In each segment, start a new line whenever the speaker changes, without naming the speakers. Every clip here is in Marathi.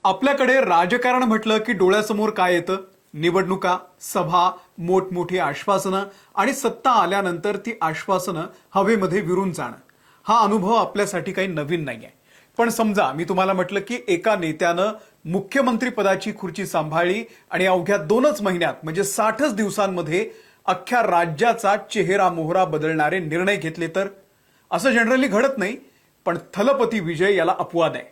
आपल्याकडे राजकारण म्हटलं की डोळ्यासमोर काय येतं? निवडणुका, सभा, मोठमोठी आश्वासनं आणि सत्ता आल्यानंतर ती आश्वासनं हवेमध्ये विरून जाणं. हा अनुभव आपल्यासाठी काही नवीन नाहीये. पण समजा मी तुम्हाला म्हटलं की एका नेत्यानं मुख्यमंत्री पदाची खुर्ची सांभाळली आणि अवघ्या 2च महिन्यात म्हणजे 60च दिवसांमध्ये अख्ख्या राज्याचा चेहरा मोहरा बदलणारे निर्णय घेतले तर? असं जनरली घडत नाही, पण थलपती विजय याला अपवाद आहे.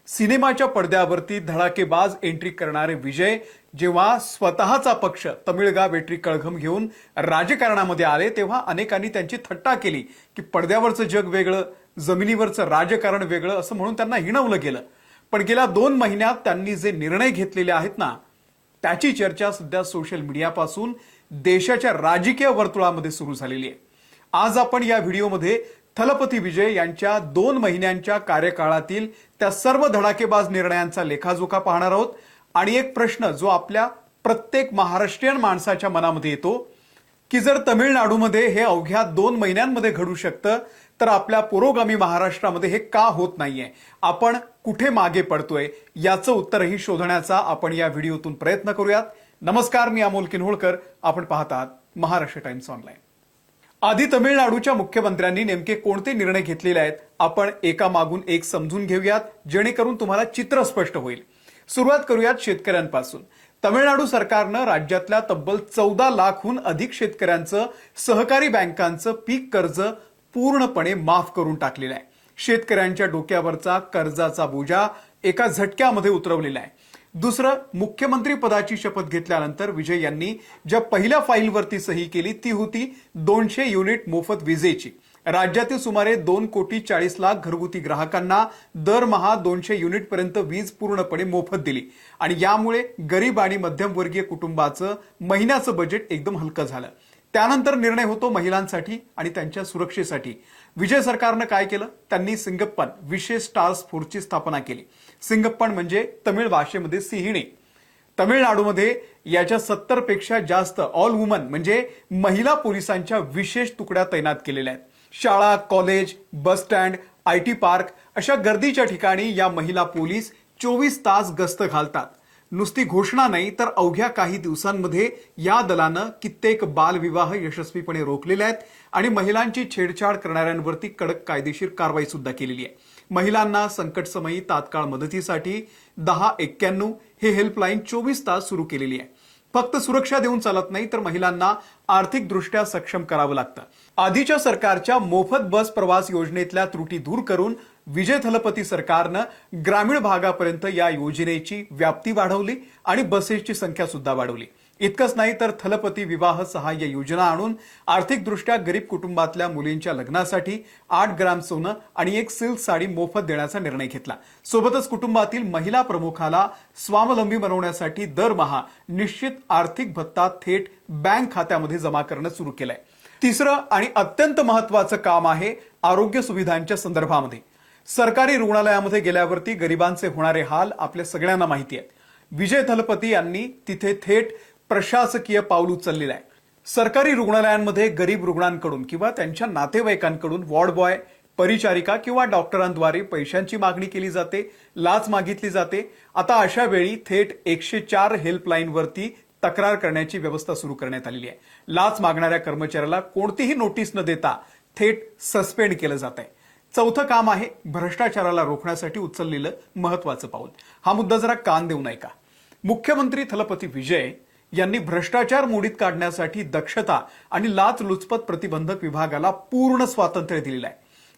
सिनेमाच्या पडद्यावरती धडाकेबाज एंट्री करणारे विजय जेव्हा स्वतःचा पक्ष तमिळगा वेट्री कळघम घेऊन राजकारणामध्ये आले तेव्हा अनेकांनी त्यांची थट्टा केली की पडद्यावरचं जग वेगळं, जमिनीवरचं राजकारण वेगळं असं म्हणून त्यांना हिणवलं गेलं. पण गेल्या 2 महिन्यात त्यांनी जे निर्णय घेतलेले आहेत ना, त्याची चर्चा सध्या सोशल मीडियापासून देशाच्या राजकीय वर्तुळामध्ये सुरू झालेली आहे. आज आपण या व्हिडिओमध्ये थलपती विजय यांच्या 2 महिन्यांच्या कार्यकाळातील त्या सर्व धडाकेबाज निर्णयांचा लेखाजोखा पाहणार आहोत. आणि एक प्रश्न जो आपल्या प्रत्येक महाराष्ट्रीयन माणसाच्या मनामध्ये येतो की जर तमिळनाडूमध्ये हे अवघ्या 2 महिन्यांमध्ये घडू शकतं तर आपल्या पुरोगामी महाराष्ट्रामध्ये हे का होत नाहीये? आपण कुठे मागे पडतोय याचं उत्तरही शोधण्याचा आपण या व्हिडिओतून प्रयत्न करूयात. नमस्कार, मी अमोल किन्होळकर. आपण पाहत आहात महाराष्ट्र टाइम्स ऑनलाईन. आधी तमिळनाडूच्या मुख्यमंत्र्यांनी नेमके कोणते निर्णय घेतलेले आहेत आपण एकामागून एक समजून घेऊयात, जेणेकरून तुम्हाला चित्र स्पष्ट होईल. सुरुवात करूयात शेतकऱ्यांपासून. तमिळनाडू सरकारनं राज्यातल्या तब्बल 14 लाखहून अधिक शेतकऱ्यांचं सहकारी बँकांचं पीक कर्ज पूर्णपणे माफ करून टाकलेलं आहे. शेतकऱ्यांच्या डोक्यावरचा कर्जाचा बोजा एका झटक्यामध्ये उतरवलेला आहे. दुसरं, मुख्यमंत्री पदाची शपथ घेतल्यानंतर विजय यांनी ज्या पहिल्या फाईलवरती सही केली ती होती 200 युनिट मोफत विजेची. राज्यातील सुमारे 2,40,00,000 घरगुती ग्राहकांना दरमहा 200 युनिट पर्यंत वीज पूर्णपणे मोफत दिली आणि यामुळे गरीब आणि मध्यमवर्गीय कुटुंबाचं महिन्याचं बजेट एकदम हलकं झालं. त्यानंतर निर्णय होतो महिलांसाठी आणि त्यांच्या सुरक्षेसाठी. विजय सरकारनं काय केलं? त्यांनी सिंगप्पन विशेष टास्क फोर्सची स्थापना केली. सिंगप्पन म्हणजे तमिळ भाषेमध्ये सिंहिणी. तमिळनाडूमध्ये याच्या 70 पेक्षा जास्त ऑल वुमन म्हणजे महिला पोलिसांच्या विशेष तुकड्या तैनात केलेल्या आहेत. शाळा, college, bus stand, IT park अशा गर्दीच्या ठिकाणी या महिला पोलीस 24 तास गस्त घालतात. नुसती घोषणा नाही तर अवघ्या काही दिवसांमध्ये या दलानं कित्येक बालविवाह यशस्वीपणे रोखलेले आहेत आणि महिलांची छेडछाड करणाऱ्यांवरती कडक कायदेशीर कारवाई सुद्धा केलेली आहे. महिलांना संकटसमयी तात्काळ मदतीसाठी 1091 हे हेल्पलाईन 24 तास सुरू केलेली आहे. फक्त सुरक्षा देऊन चालत नाही तर महिलांना आर्थिकदृष्ट्या सक्षम करावं लागतं. आधीच्या सरकारच्या मोफत बस प्रवास योजनेतल्या त्रुटी दूर करून विजय थलपती सरकारनं ग्रामीण भागापर्यंत या योजनेची व्याप्ती वाढवली आणि बसेसची संख्या सुद्धा वाढवली. इतकंच नाही तर थलपती विवाह सहाय्य योजना आणून आर्थिकदृष्ट्या गरीब कुटुंबातल्या मुलींच्या लग्नासाठी 8 ग्राम सोनं आणि एक सिल्क साडी मोफत देण्याचा निर्णय घेतला. सोबतच कुटुंबातील महिला प्रमुखाला स्वावलंबी बनवण्यासाठी दरमहा निश्चित आर्थिक भत्ता थेट बँक खात्यामध्ये जमा करणं सुरू केलंय. तिसरं आणि अत्यंत महत्वाचं काम आहे आरोग्य सुविधांच्या संदर्भामध्ये. सरकारी रुग्णालयामध्ये गेल्यावरती गरिबांचे होणारे हाल आपल्या सगळ्यांना माहिती आहेत. विजय थलपती यांनी तिथे थेट प्रशासकीय पाऊल उचललेलं आहे. सरकारी रुग्णालयांमध्ये गरीब रुग्णांकडून किंवा त्यांच्या नातेवाईकांकडून वॉर्ड बॉय, परिचारिका किंवा डॉक्टरांद्वारे पैशांची मागणी केली जाते, लाच मागितली जाते. आता अशा वेळी थेट 104 हेल्पलाईनवरती तक्रार करण्याची व्यवस्था सुरू करण्यात आलेली आहे. लाच मागणाऱ्या कर्मचाऱ्याला कोणतीही नोटीस न देता थेट सस्पेंड केलं जात आहे. चौथं काम आहे भ्रष्टाचाराला रोखण्यासाठी उचललेलं महत्वाचं पाऊल. हा मुद्दा जरा कान देऊ नये का? मुख्यमंत्री थलपती विजय यांनी भ्रष्टाचार मोडीत काढण्यासाठी दक्षता आणि लाचलुचपत प्रतिबंधक विभागाला पूर्ण स्वातंत्र्य दिलेलं आहे.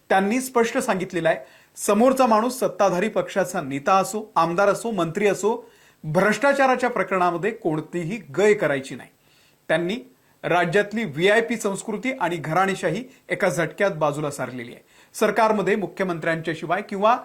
त्यांनी स्पष्ट सांगितलेलं आहे, समोरचा माणूस सत्ताधारी पक्षाचा नेता असो, आमदार असो, मंत्री असो, भ्रष्टाचाराच्या प्रकरणामध्ये कोणतीही गय करायची नाही. त्यांनी राज्यातली VIP संस्कृती आणि घराणेशाही एका झटक्यात बाजूला सारलेली आहे. सरकारमध्ये मुख्यमंत्र्यांच्या शिवाय किंवा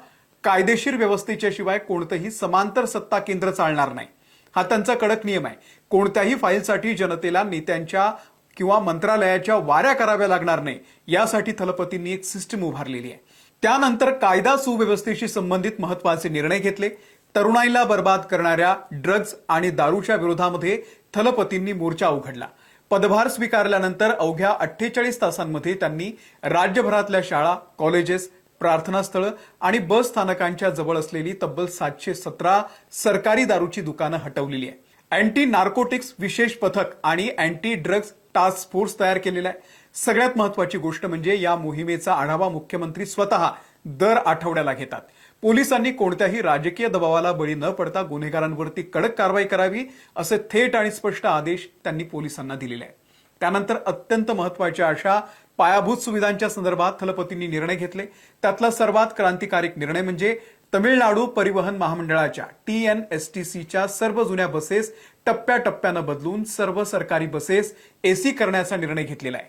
कायदेशीर व्यवस्थेच्या शिवाय कोणतंही समांतर सत्ता केंद्र चालणार नाही. हा त्यांचा कडक नियम आहे. कोणत्याही फाईलसाठी जनतेला नेत्यांच्या किंवा मंत्रालयाच्या वाऱ्या कराव्या लागणार नाही यासाठी थलपतींनी एक सिस्टीम उभारलेली आहे. त्यानंतर कायदा सुव्यवस्थेशी संबंधित महत्वाचे निर्णय घेतले. तरुणाईला बर्बाद करणाऱ्या ड्रग्ज आणि दारूच्या विरोधामध्ये थलपतींनी मोर्चा उघडला. पदभार स्वीकारल्यानंतर अवघ्या 48 तासांमध्ये त्यांनी राज्यभरातल्या शाळा, कॉलेजेस, प्रार्थनास्थळं आणि बस स्थानकांच्या जवळ असलेली तब्बल 717 सरकारी दारूची दुकानं हटवलेली आहे. अँटी नार्कोटिक्स विशेष पथक आणि अँटी ड्रग्ज टास्क फोर्स तयार केलेला आहे. सगळ्यात महत्वाची गोष्ट म्हणजे या मोहिमेचा आढावा मुख्यमंत्री स्वतः दर आठवड्याला घेतात. पोलिसांनी कोणत्याही राजकीय दबावाला बळी न पडता गुन्हेगारांवरती कडक कारवाई करावी असे थेट आणि स्पष्ट आदेश त्यांनी पोलिसांना दिलेले आहेत. त्यानंतर अत्यंत महत्वाच्या अशा पायाभूत सुविधांच्या संदर्भात थलपतींनी निर्णय घेतले. त्यातला सर्वात क्रांतिकारी निर्णय म्हणजे तमिळनाडू परिवहन महामंडळाच्या TNSTCच्या सर्व जुन्या बसेस टप्प्याटप्प्यानं बदलून सर्व सरकारी बसेस AC करण्याचा निर्णय घेतलेला आहे.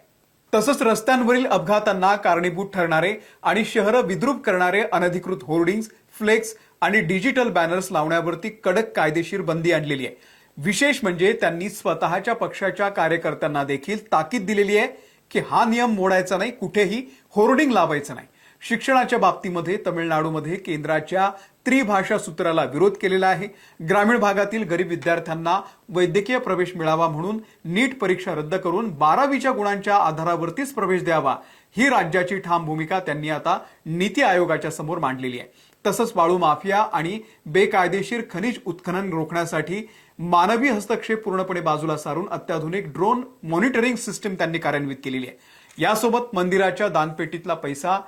तसंच रस्त्यांवरील अपघातांना कारणीभूत ठरणारे आणि शहरं विद्रूप करणारे अनधिकृत होर्डिंग्स, फ्लेक्स आणि डिजिटल बॅनर्स लावण्यावरती कडक कायदेशीर बंदी आणलेली आहे. विशेष म्हणजे त्यांनी स्वतःच्या पक्षाच्या कार्यकर्त्यांना देखील ताकीद दिलेली आहे की हा नियम मोडायचा नाही, कुठेही होर्डिंग लावायचं नाही. शिक्षणाच्या बाबतीमध्ये तमिळनाडूमध्ये केंद्राच्या त्रिभाषा सूत्राला विरोध केलेला आहे. ग्रामीण भागातील गरीब विद्यार्थ्यांना वैद्यकीय प्रवेश मिळावा म्हणून नीट परीक्षा रद्द करून 12वीच्या गुणांच्या आधारावरतीच प्रवेश द्यावा, ही राज्याची ठाम भूमिका त्यांनी आता नीती आयोगाच्या समोर मांडलेली आहे. तसंच वाळू माफिया आणि बेकायदेशीर खनिज उत्खनन रोखण्यासाठी मानवी हस्तक्षेप पूर्णपणे बाजूला सारून अत्याधुनिक ड्रोन मॉनिटरिंग सिस्टीम त्यांनी कार्यान्वित केलेली आहे. यासोबत मंदिराच्या दानपेटीतला पैसा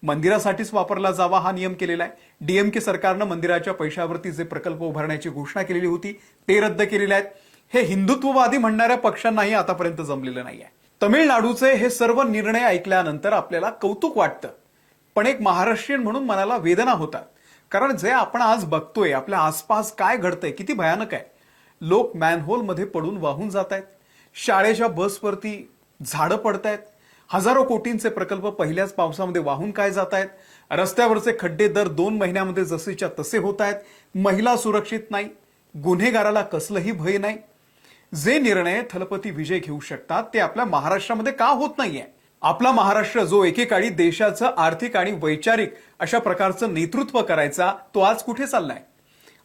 मंदिरासाठीच वापरला जावा हा नियम केलेला आहे. DMK सरकारनं मंदिराच्या पैशावरती जे प्रकल्प उभारण्याची घोषणा केलेली होती ते रद्द केलेले आहेत. हे हिंदुत्ववादी म्हणणाऱ्या पक्षांनाही आतापर्यंत जमलेलं नाहीये. तमिळनाडूचे हे सर्व निर्णय ऐकल्यानंतर आपल्याला कौतुक वाटतं, पण एक महाराष्ट्रीयन म्हणून मनाला वेदना होतात. कारण जे आपण आज बघतोय आपल्या आसपास काय घडतंय किती भयानक आहे. लोक मॅनहोलमध्ये पडून वाहून जात आहेत, शाळेच्या बसवरती झाडं पडतायत, हजारो कोटींचे प्रकल्प पहिल्याच पावसामध्ये वाहून काय जात आहेत, रस्त्यावरचे खड्डे दर 2 महिन्यामध्ये जसेच्या तसे होत आहेत, महिला सुरक्षित नाही, गुन्हेगाराला कसलंही भय नाही. जे निर्णय थलपती विजय घेऊ शकतात ते आपल्या महाराष्ट्रामध्ये का होत नाहीये? आपला महाराष्ट्र जो एकेकाळी देशाचं आर्थिक आणि वैचारिक अशा प्रकारचं नेतृत्व करायचा, तो आज कुठे चाललाय?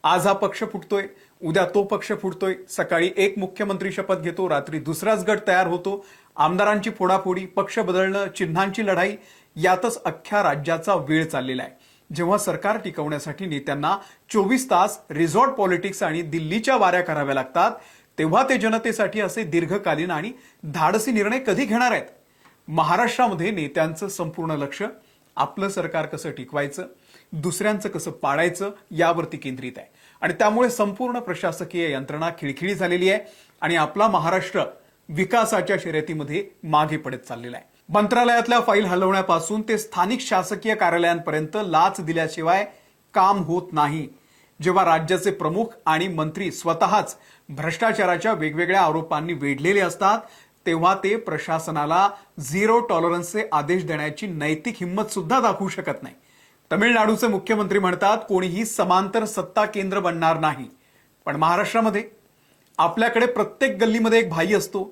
आज हा पक्ष फुटतोय, उद्या तो पक्ष फुटतोय. सकाळी एक मुख्यमंत्री शपथ घेतो, रात्री दुसराच गट तयार होतो. आमदारांची फोडाफोडी, पक्ष बदलणं, चिन्हांची लढाई, यातच अख्ख्या राज्याचा वेळ चाललेला आहे. जेव्हा सरकार टिकवण्यासाठी नेत्यांना 24 तास रिसॉर्ट पॉलिटिक्स आणि दिल्लीच्या वाऱ्या कराव्या लागतात, तेव्हा ते जनतेसाठी असे दीर्घकालीन आणि धाडसी निर्णय कधी घेणार आहेत? महाराष्ट्रामध्ये नेत्यांचं संपूर्ण लक्ष आपलं सरकार कसं टिकवायचं, दुसऱ्यांचं कसं पाडायचं यावरती केंद्रित आहे. आणि त्यामुळे संपूर्ण प्रशासकीय यंत्रणा खिळखिळी झालेली आहे आणि आपला महाराष्ट्र विकासाच्या शर्यतीमध्ये मागे पडत चाललेला आहे. मंत्रालयातल्या फाईल हलवण्यापासून ते स्थानिक शासकीय कार्यालयांपर्यंत लाच दिल्याशिवाय काम होत नाही. जेव्हा राज्याचे प्रमुख आणि मंत्री स्वतःच भ्रष्टाचाराच्या वेगवेगळ्या आरोपांनी वेढलेले असतात, तेव्हा ते प्रशासनाला झिरो टॉलरन्सचे आदेश देण्याची नैतिक हिंमत सुद्धा दाखवू शकत नाही. तमिळनाडूचे मुख्यमंत्री म्हणतात कोणीही समांतर सत्ता केंद्र बनणार नाही. पण महाराष्ट्रामध्ये आपल्याकडे प्रत्येक गल्लीमध्ये एक भाई असतो,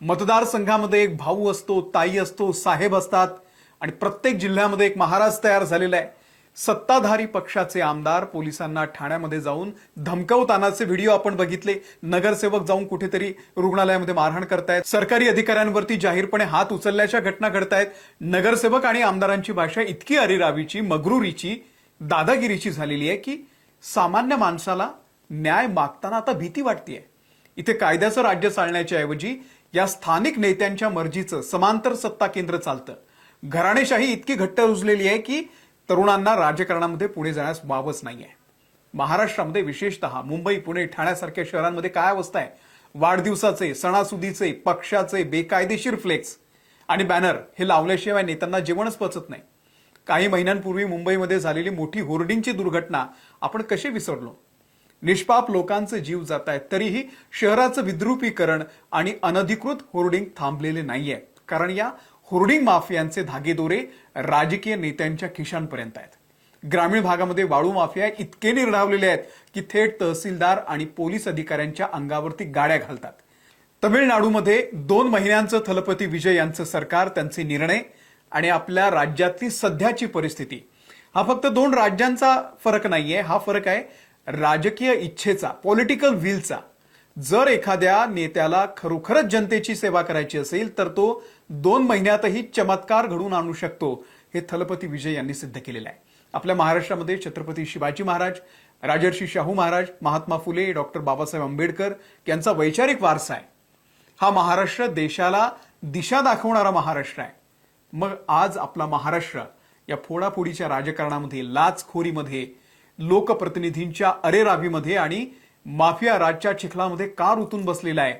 मतदारसंघामध्ये एक भाऊ असतो, ताई असतो, साहेब असतात आणि प्रत्येक जिल्ह्यामध्ये एक महाराज तयार झालेला आहे. सत्ताधारी पक्षाचे आमदार पोलिसांना ठाण्यामध्ये जाऊन धमकावतानाचे व्हिडिओ आपण बघितले. नगरसेवक जाऊन कुठेतरी रुग्णालयामध्ये मारहाण करतायत, सरकारी अधिकाऱ्यांवरती जाहीरपणे हात उचलल्याच्या घटना घडतायत. नगरसेवक आणि आमदारांची भाषा इतकी अरिरावीची, मगरुरीची, दादागिरीची झालेली आहे की सामान्य माणसाला न्याय मागताना आता भीती वाटतेय. इथे कायद्याचं राज्य चालण्याच्या ऐवजी या स्थानिक नेत्यांच्या मर्जीचं समांतर सत्ता केंद्र चालतं. घराणेशाही इतकी घट्ट रुजलेली आहे की तरुणांना राजकारणामध्ये पुढे जाण्यास वावच नाहीये. महाराष्ट्रामध्ये विशेषतः मुंबई, पुणे, ठाण्यासारख्या शहरांमध्ये काय अवस्था आहे? वाढदिवसाचे, सणासुदीचे, पक्षाचे बेकायदेशीर फ्लेक्स आणि बॅनर हे लावल्याशिवाय नेत्यांना जेवणच पचत नाही. काही महिन्यांपूर्वी मुंबईमध्ये झालेली मोठी होर्डिंगची दुर्घटना आपण कशी विसरलो? निष्पाप लोकांचे जीव जात आहेत, तरीही शहराचं विद्रुपीकरण आणि अनधिकृत होर्डिंग थांबलेले नाहीये. कारण या होर्डिंग माफियांचे धागेदोरे राजकीय नेत्यांच्या खिशांपर्यंत आहेत. ग्रामीण भागामध्ये वाळू माफिया इतके निर्धावलेले आहेत की थेट तहसीलदार आणि पोलीस अधिकाऱ्यांच्या अंगावरती गाड्या घालतात. तमिळनाडूमध्ये 2 महिन्यांचं थलपती विजय यांचं सरकार, त्यांचे निर्णय आणि आपल्या राज्यातली सध्याची परिस्थिती, हा फक्त 2 राज्यांचा फरक नाहीये. हा फरक आहे राजकीय इच्छेचा, पॉलिटिकल विलचा. जर एखाद्या नेत्याला खरोखरच जनतेची सेवा करायची असेल तर तो 2 महिन्यातही चमत्कार घडवून आणू शकतो. हे थलपती विजय यांनी सिद्ध केलेलं आहे. आपल्या महाराष्ट्रामध्ये छत्रपती शिवाजी महाराज, राजर्षी शाहू महाराज, महात्मा फुले, डॉक्टर बाबासाहेब आंबेडकर यांचा वैचारिक वारसा आहे. हा महाराष्ट्र देशाला दिशा दाखवणारा महाराष्ट्र आहे. मग आज आपला महाराष्ट्र या फोडाफोडीच्या राजकारणामध्ये, लाचखोरीमध्ये, लोकप्रतिनिधींच्या अरेरावीमध्ये आणि माफिया राजच्या चिखलामध्ये का रुतून बसलेला आहे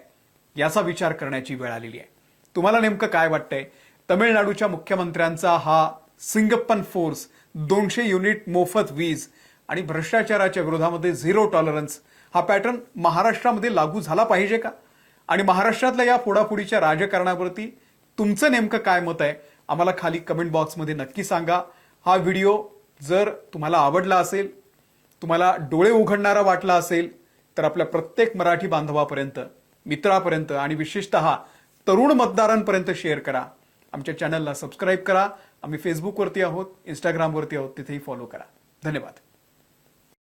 याचा विचार करण्याची वेळ आलेली आहे. तुम्हाला नेमकं काय वाटतंय? तमिळनाडूच्या मुख्यमंत्र्यांचा हा सिंगप्पन फोर्स, 200 युनिट मोफत वीज आणि भ्रष्टाचाराच्या विरोधामध्ये झिरो टॉलरन्स हा पॅटर्न महाराष्ट्रामध्ये लागू झाला पाहिजे का? आणि महाराष्ट्रातल्या या फोडाफोडीच्या राजकारणावरती तुमचं नेमकं काय मत आहे? आम्हाला खाली कमेंट बॉक्समध्ये नक्की सांगा. हा व्हिडिओ जर तुम्हाला आवडला असेल, तुम्हाला डोळे उघडणारा वाटला असेल तर आपल्या प्रत्येक मराठी बांधवापर्यंत, मित्रापर्यंत आणि विशेषतः तरुण मतदारांपर्यंत शेअर करा. आमच्या चॅनलला सबस्क्राईब करा. आम्ही फेसबुकवरती आहोत, इंस्टाग्रामवरती आहोत, तिथेही फॉलो करा. धन्यवाद.